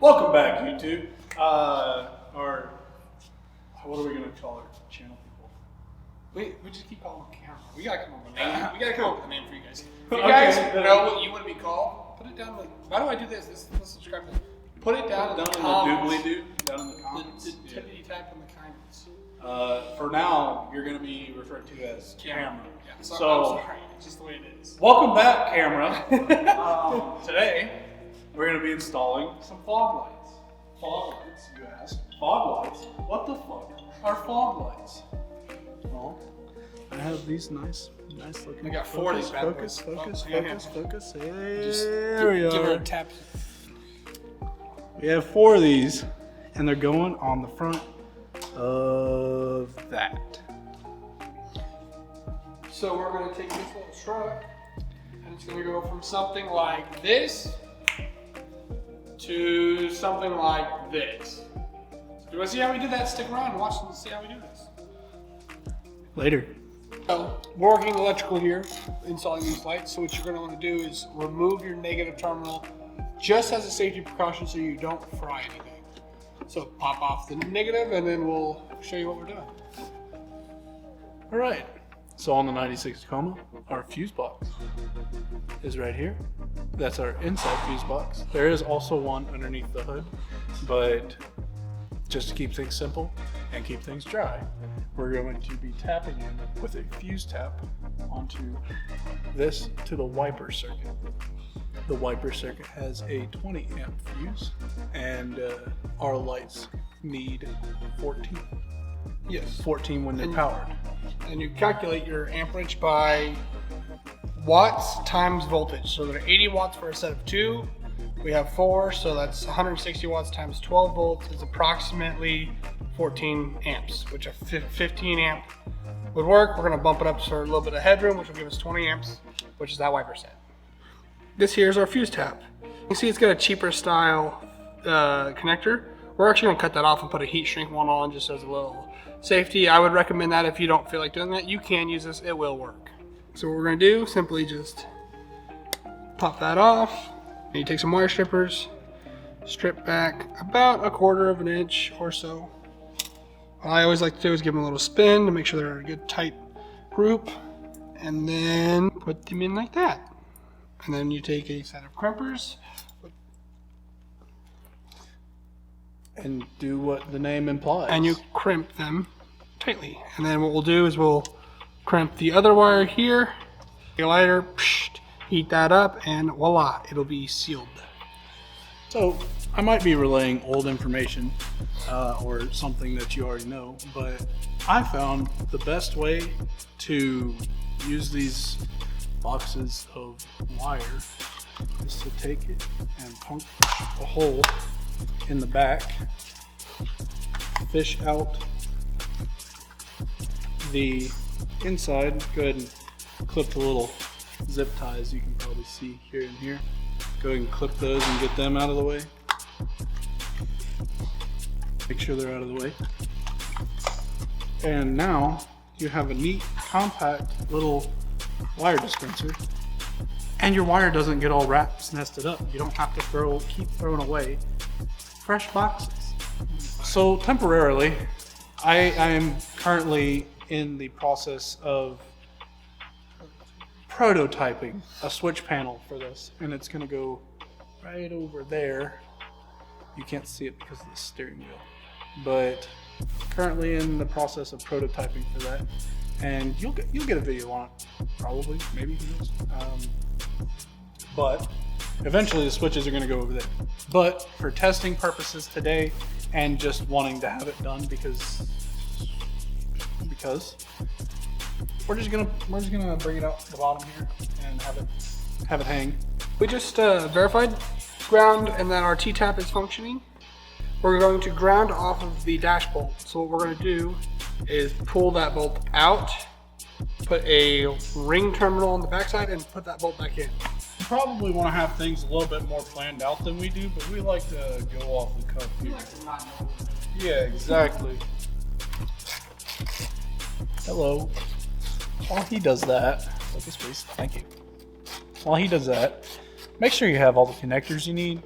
Welcome back, YouTube. Or what are we gonna call our channel people? We just keep calling them camera. We gotta come up with a name. We gotta come up with a name for you guys. If you Okay, guys then- know what you want to be called, put it down. Like, why do I do this? Let's subscribe. Put it down in the comments. doobly-doo down in the comments. The tippity tap in the comments. For now, you're gonna be referred to as camera. Yeah. I'm So, sorry. It's just the way it is. welcome back, camera. Today, we're gonna be installing some fog lights. Fog lights, you ask? Fog lights? What the fuck are fog lights? Well, I have these nice looking. We got 4 of these bad Focus. boys. Focus. Just There we give her a are. tap. We have 4 of these, and they're going on the front of that. So we're gonna take this little truck, and it's gonna go from something like this to something like this. Do you want to see how we do that? Stick around and watch and see how we do this. Later. So, working electrical here, installing these lights. So what you're going to want to do is remove your negative terminal just as a safety precaution so you don't fry anything. So pop off the negative and then we'll show you what we're doing. All right. So on the 96 Tacoma, our fuse box is right here. That's our inside fuse box. There is also one underneath the hood, but just to keep things simple and keep things dry, we're going to be tapping in with a fuse tap onto this to the wiper circuit. The wiper circuit has a 20 amp fuse, and our lights need 14. Yes. 14 when they're powered. And you calculate your amperage by watts times voltage. So there are 80 watts for a set of 2. We have 4, so that's 160 watts times 12 volts is approximately 14 amps, which a 15 amp would work. We're going to bump it up for a little bit of headroom, which will give us 20 amps, which is that wiper set. This here is our fuse tap. You can see it's got a cheaper style connector. We're actually going to cut that off and put a heat shrink one on just as a little safety. I would recommend that if you don't feel like doing that. You can use this, it will work. So what we're going to do, simply just pop that off. And you take some wire strippers, strip back about 1/4 of an inch or so. What I always like to do is give them a little spin to make sure they're in a good tight group, and then put them in like that. And then you take a set of crimpers And do what the name implies. and you crimp them tightly. And then what we'll do is we'll crimp the other wire here, a lighter, heat that up, and voila, it'll be sealed. So I might be relaying old information or something that you already know, but I found the best way to use these boxes of wire is to take it and punch a hole in the back, fish out the inside. Go ahead and clip the little zip ties you can probably see here and here. Go ahead and clip those and get them out of the way. Make sure they're out of the way. And now you have a neat, compact little wire dispenser. And your wire doesn't get all wrapped, nested up. You don't have to keep throwing away fresh boxes. So temporarily, I am currently in the process of prototyping a switch panel for this, and it's going to go right over there. You can't see it because of the steering wheel, but currently in the process of prototyping for that, and you'll get a video on it, probably, maybe, who knows. But eventually the switches are going to go over there. But for testing purposes today, and just wanting to have it done because we're just gonna bring it out to the bottom here and have it hang. We just verified ground and that our T-tap is functioning. We're going to ground off of the dash bolt. So what we're going to do is pull that bolt out, put a ring terminal on the backside, and put that bolt back in. You probably want to have things a little bit more planned out than we do, but we like to go off the cuff here. Yeah, exactly. Hello. While he does that, focus please, thank you. While he does that, Make sure you have all the connectors you need.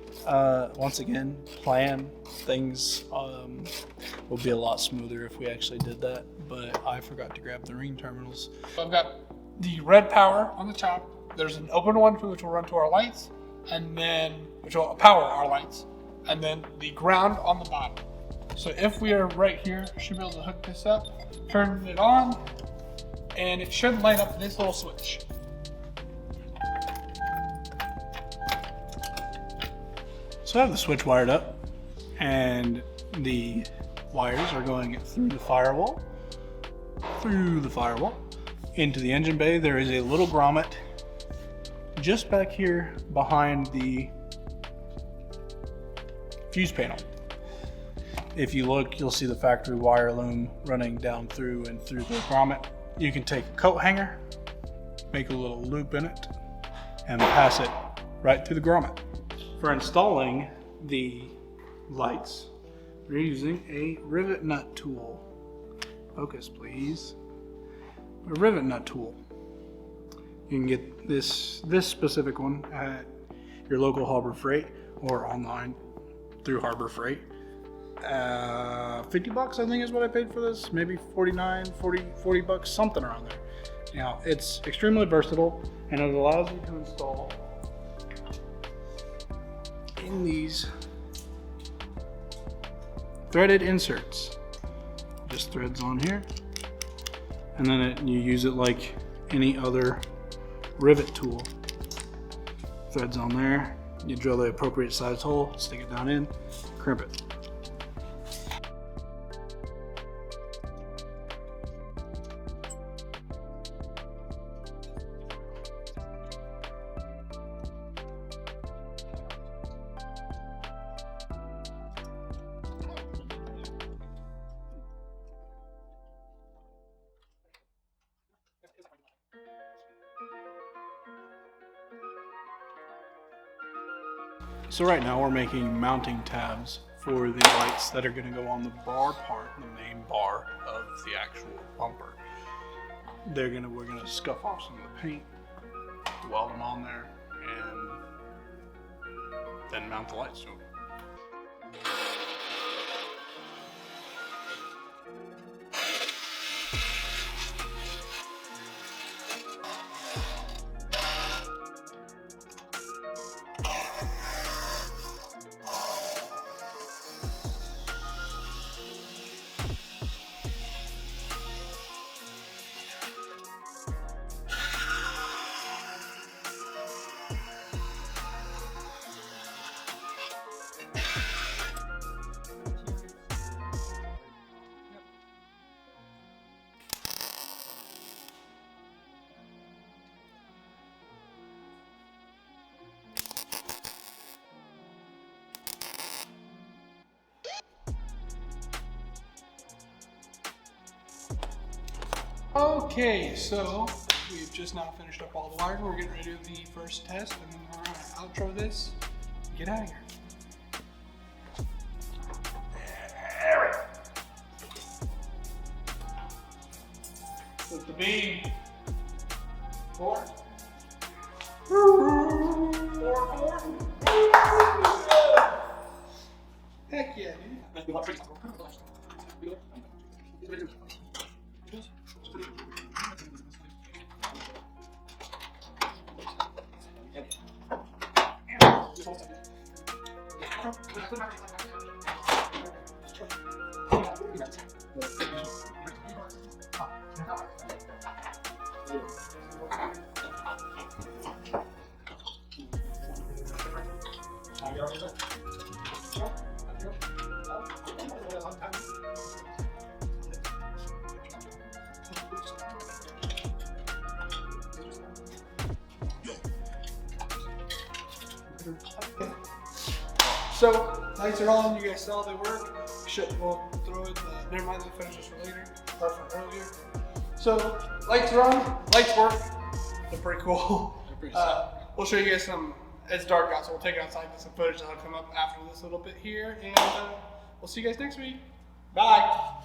Once again, plan things will be a lot smoother if we actually did that, but I forgot to grab the ring terminals. So I've got the red power on the top. There's an open one which will run to our lights, and then which will power our lights, and then the ground on the bottom. So if we are right here, I should be able to hook this up, turn it on, and it should light up this little switch. So I have the switch wired up, and the wires are going through the firewall, into the engine bay. There is a little grommet just back here behind the fuse panel. If you look, you'll see the factory wire loom running down through and through the grommet. You can take a coat hanger, make a little loop in it, and pass it right through the grommet. For installing the lights, we're using a rivet nut tool. Focus, please. A rivet nut tool. You can get this specific one at your local Harbor Freight or online through Harbor Freight. 50 bucks I think is what I paid for this. Maybe 49, 40 bucks, something around there. Now, it's extremely versatile, and it allows you to install in these threaded inserts. Just threads on here, and then you use it like any other rivet tool. Threads on there, you drill the appropriate size hole, stick it down in, crimp it. So right now we're making mounting tabs for the lights that are going to go on the bar part, the main bar of the actual bumper. We're gonna scuff off some of the paint, weld them on there, and then mount the lights to them. Okay, so we've just now finished up all the wiring. We're getting ready to do the first test, and then we're gonna outro this and get out of here. With the beam. Four. Heck yeah, dude. So, lights are on, you guys saw they work. We'll throw it, never mind, we'll finish this for later, or for earlier. So, lights are on, lights work. They're pretty cool. They're pretty We'll show you guys some, it's dark out, so we'll take it outside, get some footage that'll come up after this little bit here, and we'll see you guys next week. Bye.